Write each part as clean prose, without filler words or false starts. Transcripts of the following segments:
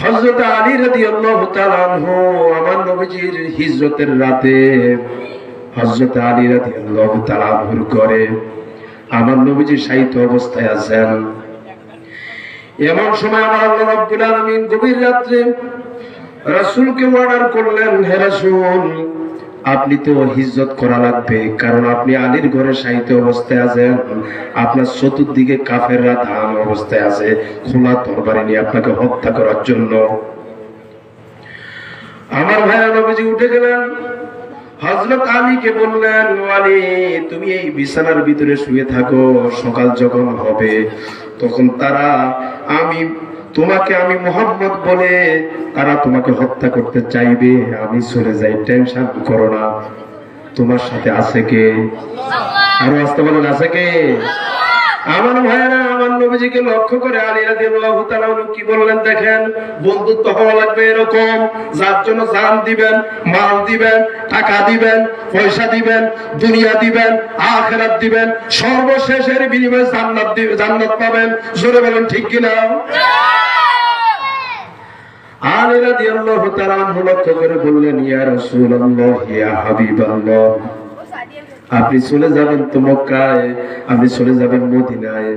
হযরত আলী রাদিয়াল্লাহু তাআলা আনহু আমার নবীজির হিজরতের রাতে হযরত আলী রাদিয়াল্লাহু তাআলা আনহুর ঘরে আমার নবীজি শায়িত অবস্থায় আছেন। এমন সময় আমার আল্লাহ রাব্বুল আলামিন গভীর রাত্রে রাসূলকে অর্ডার করলেন, হে রাসূল, আপনি তো হিজরত করা লাগবে, কারণ আপনি আলীর ঘরে শায়িত অবস্থায় আছেন। আপনার চতুর্দিকে কাফেররা ধান অবস্থায় আছে, খোলা তরবারি নিয়ে আপনাকে হত্যা করার জন্য। আমার ভাইরা নবীজি উঠে গেলেন, হযরত আলীকে বললেন, আলী, তুমি এই বিছানার ভিতরে শুয়ে থাকো, সকাল যখন হবে তখন তারা আমি মুহাম্মদ বলে তারা তোমাকে হত্যা করতে চাইবে, আমি চলে যাই, টেনশন করো না। তোমার সাথে আছে কে? আরো আসতে বলেন, আছে কে? আমার ভাইয়েরা আমার নবীজিকে লক্ষ্য করে আলী রাদিয়াল্লাহু তাআলা কি বললেন দেখেন, বন্ধুত্ব হওয়া লাগবে এরকম, যার জন্য জান দিবেন, মাল দিবেন, টাকা দিবেন, পয়সা দিবেন, দুনিয়া দিবেন, আখিরাত দিবেন, সর্বশেষের বিনিময়ে জান্নাত দিবেন, জান্নাত পাবেন। জোরে বলেন ঠিক কিনা? আলী রাদিয়াল্লাহু তাআলা লক্ষ্য করে বললেন, ইয়া রাসূলুল্লাহ, ইয়া হাবিবাল্লাহ, আপনি চলে যাবেন তো মক্কায়, আপনি চলে যাবেন মদিনায়,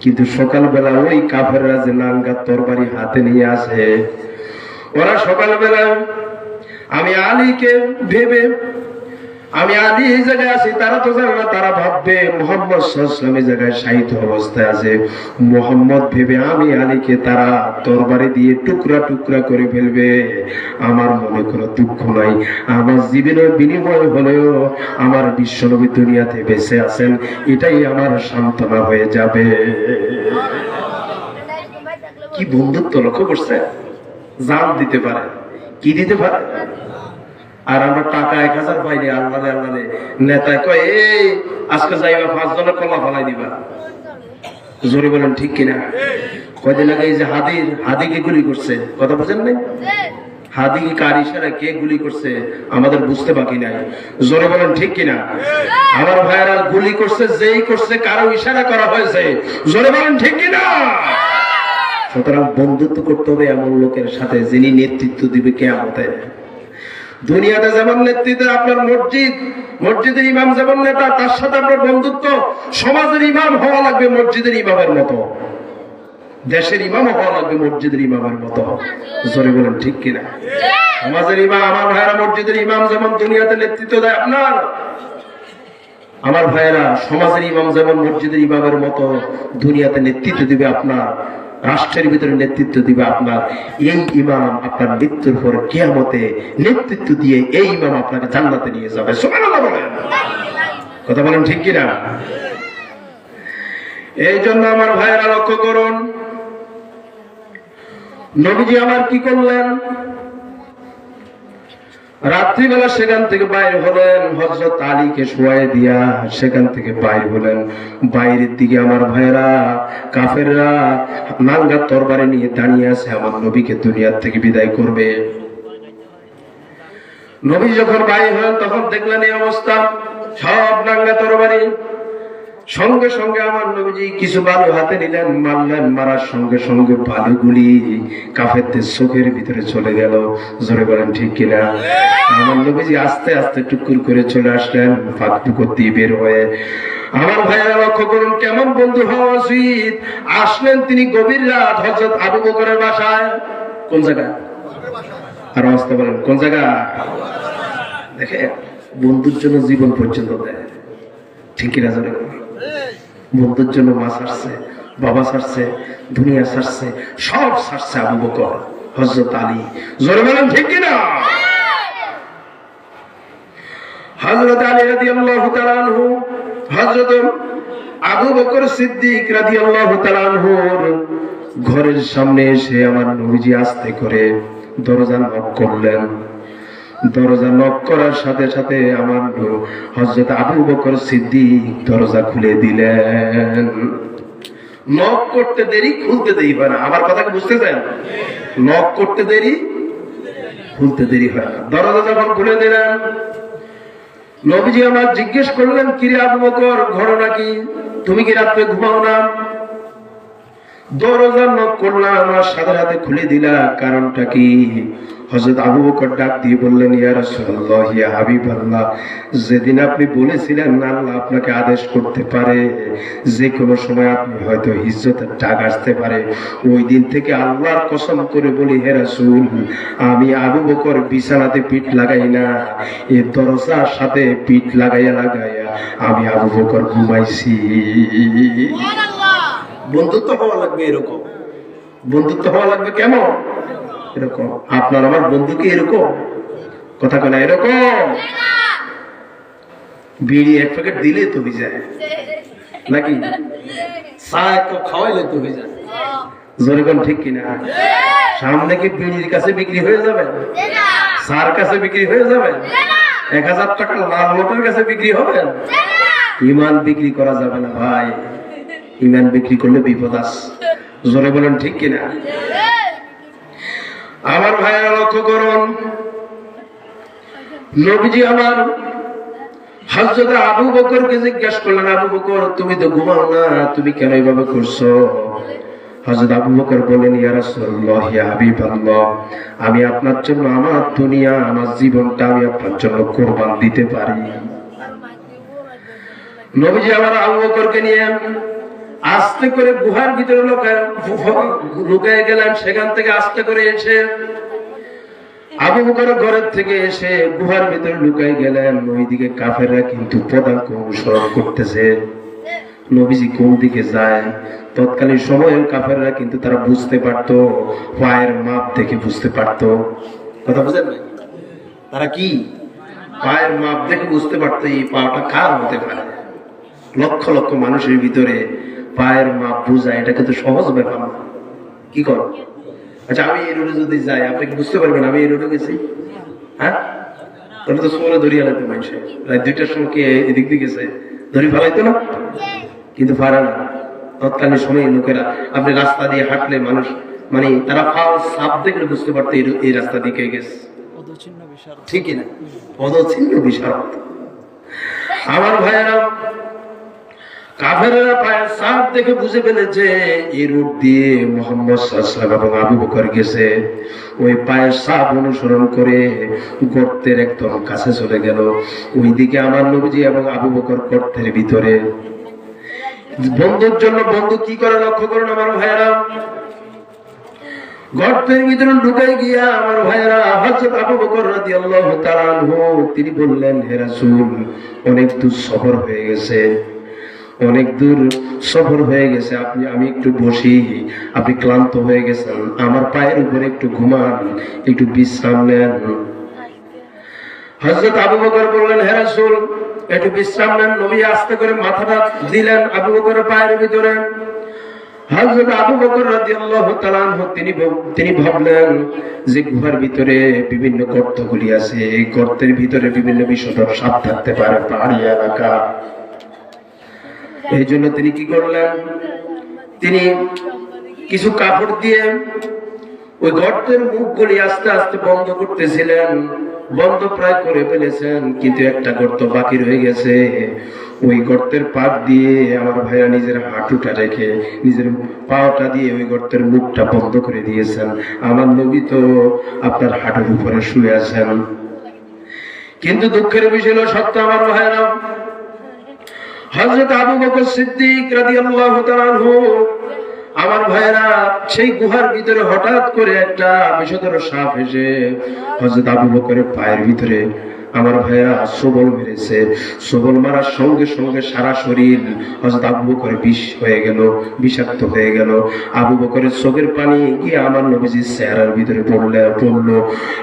কিন্তু সকালবেলা ওই কাফেররা যে নাঙ্গা তরবারি হাতে নিয়ে আসে, ওরা সকালবেলা আমি আলীকে ভেবে, আমি আলী এই জায়গায় আছি, তারা তো জানে না, তারা ভাববে মুহাম্মদ সাল্লাল্লাহু আলাইহি ওয়াসাল্লাম এই জায়গায় শায়িত অবস্থায় আছে। মুহাম্মদ ভেবে আমি আলীকে তারা তরবারি দিয়ে টুকরা টুকরা করে ফেলবে। আমার মনে কোনো দুঃখ নাই, আমার জীবনের বিনিময় হলেও আমার বিশ্বনবী দুনিয়াতে বেঁচে আছেন, এটাই আমার সান্ত্বনা হয়ে যাবে। কি বন্ধুত্ব লক্ষ্য করছে? জান দিতে পারে, কি দিতে পারে? আর আমরা টাকা 1000 পাইনি, আল্লাহ আল্লাহ নেতায় কয়, এই আজকে যাইবা 5 জনের কলা ফলাই দিবা। জোরে বলেন ঠিক কিনা? কয়দিন আগে এই যে হাদিকে গুলি করছে, কথা বুঝেন নাই? হাদিকে কার ইশারায় কে গুলি করছে আমাদের বুঝতে বাকি নাই। জোরে বলেন ঠিক কিনা? আমার ভাইয়েরা, গুলি করছে যেই করছে, কারো ইশারা করা হয়েছে। জোরে বলেন ঠিক কিনা? সুতরাং বন্ধুত্ব করতে হবে এমন লোকের সাথে যিনি নেতৃত্ব দিবে কিয়ামতে। দুনিয়াতে যেমন নেতৃত্ব আপনার মসজিদের ইমাম যেমন নেতা, তার সাথে আপনার বন্ধুত্ব। সমাজের ইমাম হওয়া লাগবে মসজিদের ইমামের মতো, দেশের ইমাম হওয়া লাগবে মসজিদের ইমামের মতো। জোরে বলেন ঠিক কিনা? সমাজের ইমাম, আমার ভাইয়েরা, মসজিদের ইমাম যেমন দুনিয়াতে নেতৃত্ব দেয় আপনার, আমার ভাইয়েরা, সমাজের ইমাম যেমন মসজিদের ইমামের মতো দুনিয়াতে নেতৃত্ব দিবে আপনার, রাষ্ট্রের ভিতরে নেতৃত্ব দিবে আপনার। এই ইমাম আপনার মৃত্যুর পর কিয়ামতে নেতৃত্ব দিয়ে এই ইমাম আপনাকে জান্নাতে নিয়ে যাবে। সুবহানাল্লাহ বলেন, কথা বলেন ঠিক কিনা? এই জন্য আমার ভাইয়েরা লক্ষ্য করুন, নবীজি আমার কি করলেন, রাত্রিবেলা সেখান থেকে বাইরে হলেন, হযরত আলীকে শোয়াই দিয়া সেখান থেকে বাইরে হলেন। বাইরের দিকে আমার ভাইয়েরা, কাফেররা নাঙ্গা তরবারি নিয়ে দাঁড়িয়ে আছে, আমার নবীকে দুনিয়ার থেকে বিদায় করবে। নবী যখন বাইরে হলেন তখন দেখলেন এই অবস্থা, সব নাঙ্গা তরবারি। সঙ্গে সঙ্গে আমার নবীজি কিছু বালু হাতে নিলেন, মারলেন, মারার সঙ্গে সঙ্গে বালুগুলি কাফেরদের চোখের ভিতরে চলে গেল। জোরে বলেন ঠিক কিনা? আমার নবীজি আস্তে আস্তে টুকুর করে চলে আসলেন, ফাঁকটুকু দিয়ে বের হয়ে। আমার ভাইয়েরা লক্ষ্য করুন কেমন বন্ধু হওয়া উচিত। আসলেন তিনি গভীর রাত হযরত আবু বকরের বাসায়। কোন জায়গায়? আর আসতে বলেন কোন জায়গা? দেখে, বন্ধুর জন্য জীবন পর্যন্ত দেয়, ঠিক কিনা? জোরে বন্ধুর জন্য মা ছাড়ছে, বাবা ছাড়ছে, দুনিয়া ছাড়ছে, সব ছাড়ছে আবু বকর, হযরত আলী। জোরে বলেন ঠিক কিনা? হযরত আলী রাদিয়াল্লাহু তাআলা আনহু, হযরত আবু বকর সিদ্দিক রাদিয়াল্লাহু তাআলা আনহুর ঘরের সামনে এসে আমার নবীজি আস্তে করে দরজা নক করলেন। দরজা নক করার সাথে সাথে আমার হযরত আবু বকর সিদ্দিক দরজা খুলে দিলেন। নক করতে দেরি, খুলতে দেরি হয় না। আমার কথা কি বুঝতেছেন? নক করতে দেরি, খুলতে দেরি হয় না। দরজা যখন খুলে দিলেন, নবীজি আমার জিজ্ঞেস করলেন, কিরে আবু বকর, ঘটনা কি? তুমি কি রাত্রে ঘুমাও না? দরজা নক করলাম, আমার সাথে সাথে খুলে দিলা, কারণটা কি? হযরত আবু বকর ডাক দিয়ে বললেন, ইয়া রাসূলুল্লাহ, ইয়া হাবিবাল্লাহ, যেদিন আপনি বলেছিলেন আল্লাহ আপনাকে আদেশ করতে পারে যে কোনো সময় আপনি হয়তো হিজরতের ডাক আসতে পারে, ওই দিন থেকে আল্লাহর কসম করে বলি হে রাসূল, আমি আবু বকর বিছানাতে পিঠ লাগাই না, এই দরজার সাথে পিঠ লাগাইয়া লাগাইয়া আমি আবু বকর ঘুমাইছি। বন্ধুত্ব হওয়া লাগবে এরকম, বন্ধুত্ব হওয়া লাগবে কেমন? এরকম। আপনার আমার বন্ধু কি এরকম? কথা কেনা এরকম? বিড়ি এক প্যাকেট দিলে তো হয়ে যায় নাকি? চা একটু খাওয়াইলে তো হয়ে যায়। জোরে কোন ঠিক কিনা? সামনে কি বিড়ির কাছে বিক্রি হয়ে যাবে? চার কাছে বিক্রি হয়ে যাবে? 1000 টাকা লাল নোটের কাছে বিক্রি হবে? ইমান বিক্রি করা যাবে না ভাই, ইমান বিক্রি করলে বিপদ আছে। জোরে বলেন ঠিক কিনা? আমার ভাইয়েরা লক্ষ্য করুন, নবীজি আমার হযরত আবু বকরকে জিজ্ঞাসা করলেন, আবু বকর তুমি তো ঘুমাও না, তুমি কেন এইভাবে করছো? হযরত আবু বকর বললেন, ইয়া রাসূলুল্লাহ, ইয়া হাবিবাল্লাহ, আমি আপনার জন্য আমার দুনিয়া, আমার জীবনটা আমি আপনার জন্য কুরবান দিতে পারি। নবীজি আমার আবু বকরকে নিয়ে আস্তে করে গুহার ভিতরে লুকায় গেলেন। সেখান থেকে আস্তে করে এসে আবু বকর ঘরের থেকে এসে গুহার ভিতরে লুকায় গেলেন। ওইদিকে কাফেররা কিন্তু পদাঙ্ক অনুসরণ করতেছে, নবীজি কোন দিকে যায়। তৎকালীন সময়ে কাফেররা কিন্তু তারা বুঝতে পারতো, পায়ের মাপ দেখে বুঝতে পারতো। কথা বুঝেন না? তারা কি পায়ের মাপ দেখে বুঝতে পারতো এই পাটা কার হতে পারে। লক্ষ লক্ষ মানুষের ভিতরে পায়ের মাপ বোঝা এটা কিন্তু সহজ ব্যাপার না। কি কর? আচ্ছা, আমি এই রোডে যদি যাই আপনি কি বুঝতে পারবেন আমি এই রোডে গেছি? হ্যাঁ, তাহলে তো সোমরে ধরিয়ে আলাইতো মানুষে, রাত 2টার সময় কে এদিক দিয়ে গেছে ধরি ফেলাইতো না, কিন্তু পারে না। তৎকালীন সময় লোকেরা আপনি রাস্তা দিয়ে হাঁটলে মানুষ মানে তারা ফাও সাপ দেখলে বুঝতে পারতো এই রাস্তা দিকে গেছে। ঠিকই না? পদচিহ্ন বিশারদ। আমার ভাইয়েরা, কাফেররা পায়ের ছাপ দেখে বুঝে ফেলেছে এই রূট দিয়ে মুহাম্মদ সাল্লাল্লাহু আলাইহি ওয়াসাল্লাম এবং আবু বকর গেছে। ওই পায়ের ছাপ অনুসরণ করে গর্তের একদম কাছে চলে গেল। ওইদিকে আমার নবীজি এবং আবু বকর গর্তের ভিতরে। বন্ধুর জন্য বন্ধু কি করে লক্ষ্য করুন আমার ভাইয়েরা। গর্তের ভিতরে ঢুকাই গিয়া আমার ভাইয়েরা হযরত আবু বকর রাদিয়াল্লাহু তাআলা আনহু তিনি বললেন, হে রাসূল, অনেক দূর সফর হয়ে গেছে, অনেক দূর সফর হয়ে গেছে, আমি একটু বসি, আপনি ক্লান্ত হয়ে গেছেন, আমার পায়ের উপরে একটু ঘুমান, একটু বিশ্রাম নেন। হযরত আবু বকর বললেন, হে রাসূল, একটু বিশ্রাম নেন। নবী আস্তে করে মাথাটা দিলেন আবু বকরের পায়ের ভিতরে। হযরত আবু বকর রাদিয়াল্লাহু তাআলা আনহু তিনি ভাবলেন যে গুহার ভিতরে বিভিন্ন গর্তগুলি আছে, এই গর্তের ভিতরে বিভিন্ন বিষধর সাপ থাকতে পারে, পাহাড়ি এলাকা। এই জন্য তিনি কি করলেন, তিনি কিছু কাপড় দিয়ে ওই গর্তের মুখগুলি আস্তে আস্তে বন্ধ করতেছিলেন। বন্ধ প্রায় করে ফেলেছেন, কিন্তু একটা গর্ত বাকি রয়ে গেছে। ওই গর্তের পাট দিয়ে আমার ভাইরা নিজের হাঁটুটা রেখে নিজের পাওটা দিয়ে ওই গর্তের মুখটা বন্ধ করে দিয়েছেন। আমার নবী তো আপনার হাঁটুর উপরে শুয়ে আছেন। কিন্তু দুঃখের বিষয় হলো সত্য আমার ভাইরা, হযরত আবু বকর সিদ্দিক রাদিয়াল্লাহু তাআলা আনহু আমার ভাইরা সেই গুহার ভিতরে হঠাৎ করে একটা বিষধর সাপ এসে হযরত আবু বকরের পায়ের ভিতরে আমার ভাইরা সবল মেরেছে। সবল মারার সঙ্গে সঙ্গে সারা শরীর হযরত আবু বকর বিষ হয়ে গেল, বিষাক্ত হয়ে গেল। আবু বকরের চোখের পানি গিয়ে আমার নবীজির চেহারার ভিতরে পড়লো।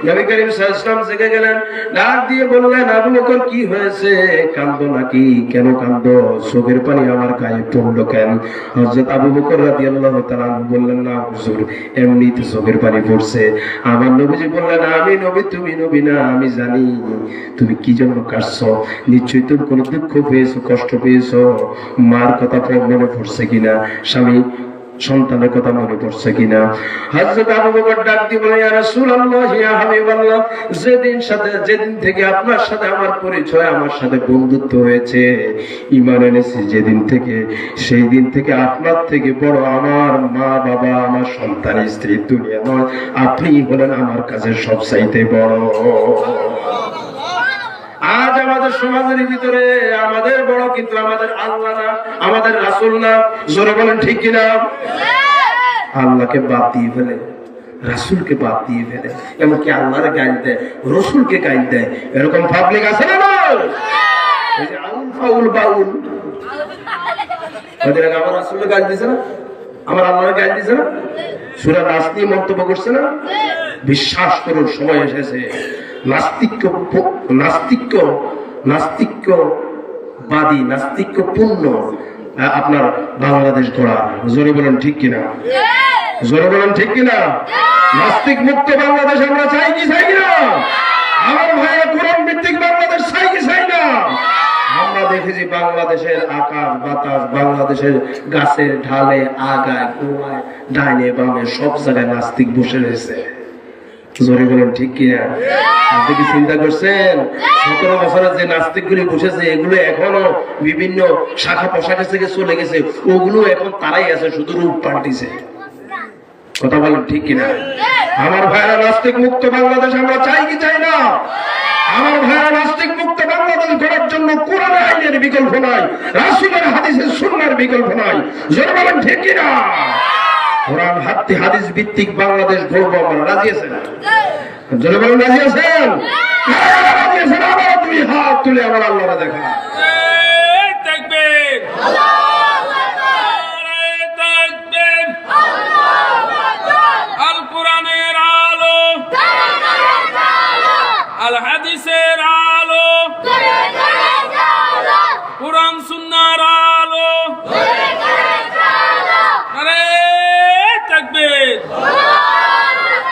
নবী করিম সাল্লাল্লাহু আলাইহি ওয়াসাল্লাম জেগে গেলেন, ডাক দিয়ে বললেন, আবু বকর কি হয়েছে, কাঁদো নাকি? কেন কাঁদো? চোখের পানি আমার গায়ে পড়লো কেন? হযরত আবু বকর রাদিয়াল্লাহু তাআলা বললেন, না হুজুর, এমনিতে চোখের পানি পড়ছে। আমার নবীজি বললেন, আমি নবী, তুমি নবী না, আমি জানি তুমি কি জন্য কাঁদছো। নিশ্চয়ই তুমি কোনো দুঃখ পেয়েছো, কষ্ট পেয়েছো। মার কথা মনে পড়ছে কিনা, স্বামী সন্তানের কথা মনে পড়ছে কিনা? হযরত আবু বকর ডাক দিয়ে বলে, ইয়া রাসূলুল্লাহ, ইয়া হাবিবাল্লাহ, যেদিন থেকে আপনার সাথে আমার পরিচয়, আমার সাথে বন্ধুত্ব হয়েছে, ঈমান এনেছি যেদিন থেকে, সেই দিন থেকে আপনার থেকে বড় আমার মা বাবা, আমার সন্তান, স্ত্রী দুনিয়া নয়, আপনি হলেন আমার কাছে সবচাইতে বড়। আজ আমাদের সমাজের ভিতরে আমাদের বড় কিন্তু আমাদের আল্লাহ না, আমাদের রাসূল না। জোরে বলেন ঠিক কিনা? আল্লাহকে বাদ দিয়ে ফেলে, রাসূলকে বাদ দিয়ে ফেলে, এমনকি আল্লাহর গাইল দেয়, রসুলকে গাইল দেয়। এরকম পাবলিক আছে না? এই যে আউল ফাউল বাউল, ওদের আমার রাসূলের গাইল দিছে না, আমার আল্লাহর গাইল দিছে না, সূরা নাস নিয়ে মন্তব্য করছে না। বিশ্বাস করুন, সময় এসেছে নাস্তিক্যপূর্ণ আপনার বাংলাদেশ গড়া। জোরে বলেন ঠিক কিনা? জোরে বলেন ঠিক কিনা? নাস্তিক মুক্ত বাংলাদেশ আমরা চাই কি চাই না? আমার ভাইয়া, কোরআন ভিত্তিক বাংলাদেশ চাই কি চাই না? আমরা দেখেছি বাংলাদেশের আকাশ বাতাস, বাংলাদেশের গাছের ঢালে, আগায় গোড়ায়, ডাইনে বামে সব জায়গায় নাস্তিক বসে রয়েছে। জোরে বলেন ঠিক কিনা? আপনি কি চিন্তা করছেন 17 বছরের যে নাস্তিক গুলি বসেছে, এগুলো এখনো বিভিন্ন শাখা পোশাকে থেকে চলে গেছে, ওগুলো এখন তারাই আছে, শুধু রূপ পাল্টিছে। কথা বলেন ঠিক কিনা? আমার ভাইরা, নাস্তিক মুক্ত বাংলাদেশ আমরা চাই কি চাই না? আমার ভাইরা, নাস্তিক মুক্ত বাংলাদেশ গড়ার জন্য কোরআনের আইনের বিকল্প নাই, রাসূলের হাদিসের সুন্নাহর বিকল্প নাই। জোরে বলেন ঠিক কিনা? কোরআন হাদিস ভিত্তিক বাংলাদেশ গড়ব আমরা। রাজি আছেন? জোরে বলেন রাজি আছেন? রাজি আছেন? আবার দুই হাত তুলে আমার আল্লাহরা দেখা।